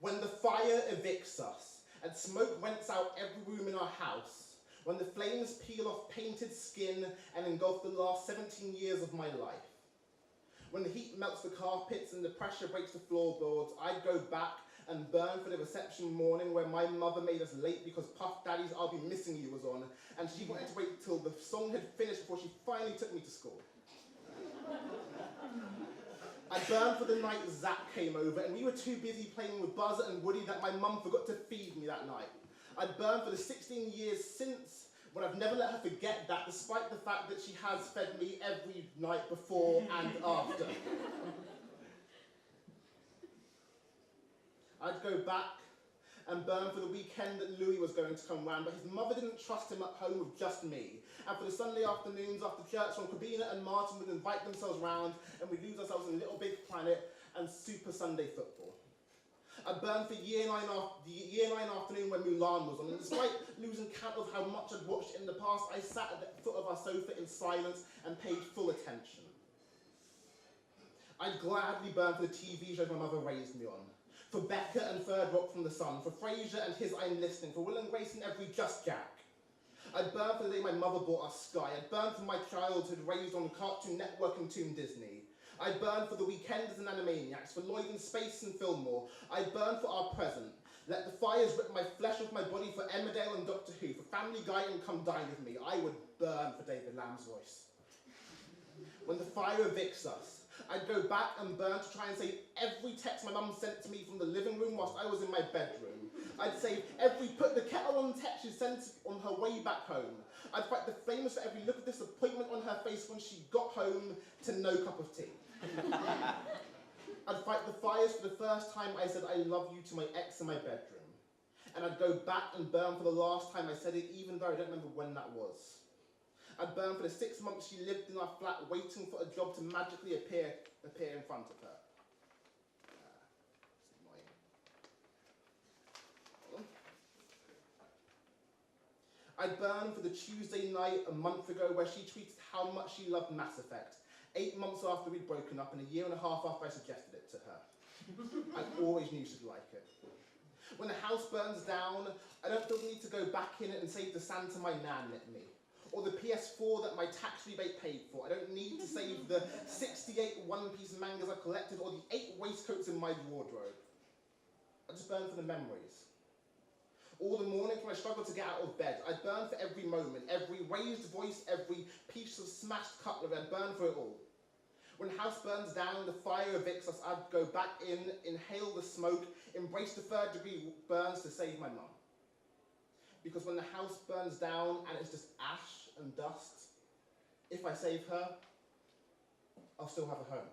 When the fire evicts us and smoke rents out every room in our house, when the flames peel off painted skin and engulf the last 17 years of my life, when the heat melts the carpets and the pressure breaks the floorboards, I'd go back and burn for the reception morning where my mother made us late because Puff Daddy's I'll Be Missing You was on, and she wanted to wait till the song had finished before she finally took me to school. I burned for the night Zach came over and we were too busy playing with Buzz and Woody that my mum forgot to feed me that night. I burned for the 16 years since, when I've never let her forget that, despite the fact that she has fed me every night before and after. I'd go back and burn for the weekend that Louis was going to come round, but his mother didn't trust him at home with just me. And for the Sunday afternoons after church when Kabina and Martin would invite themselves round and we'd lose ourselves in Little Big Planet and Super Sunday football. I burned for year 9 afternoon when Mulan was on, and despite losing count of how much I'd watched in the past, I sat at the foot of our sofa in silence and paid full attention. I'd gladly burn for the TV shows my mother raised me on. For Becca and Third Rock from the Sun, for Frasier and His I'm Listening, for Will and Grace and every Just Jack. I'd burn for the day my mother bought us Sky. I'd burn for my childhood raised on Cartoon Network and Toon Disney. I'd burn for the Weekenders and Animaniacs, for Lloyd in Space and Fillmore. I'd burn for our present. Let the fires rip my flesh off my body for Emmerdale and Doctor Who, for Family Guy and Come Dine With Me. I would burn for David Lamb's voice. When the fire evicts us, I'd go back and burn to try and save every text my mum sent to me from the living room whilst I was in my bedroom. I'd save every put the kettle on text she sent on her way back home. I'd fight the flames for every look of disappointment on her face when she got home to no cup of tea. I'd fight the fires for the first time I said I love you to my ex in my bedroom. And I'd go back and burn for the last time I said it, even though I don't remember when that was. I'd burn for the 6 months she lived in our flat waiting for a job to magically appear in front of her. It's annoying. I'd burn for the Tuesday night a month ago where she tweeted how much she loved Mass Effect, 8 months after we'd broken up and a year and a half after I suggested it to her. I always knew she'd like it. When the house burns down, I don't feel the need to go back in it and save the Santa my nan knit me, or the PS4 that my tax rebate paid for. I don't need to save the 68 one-piece mangas I collected or the 8 waistcoats in my wardrobe. I just burn for the memories. All the mornings when I struggled to get out of bed, I'd burn for every moment, every raised voice, every piece of smashed cutlery. I'd burn for it all. When the house burns down, the fire evicts us, I'd go back in, inhale the smoke, embrace the 3rd-degree burns to save my mum. Because when the house burns down and it's just ash and dust, if I save her, I'll still have a home.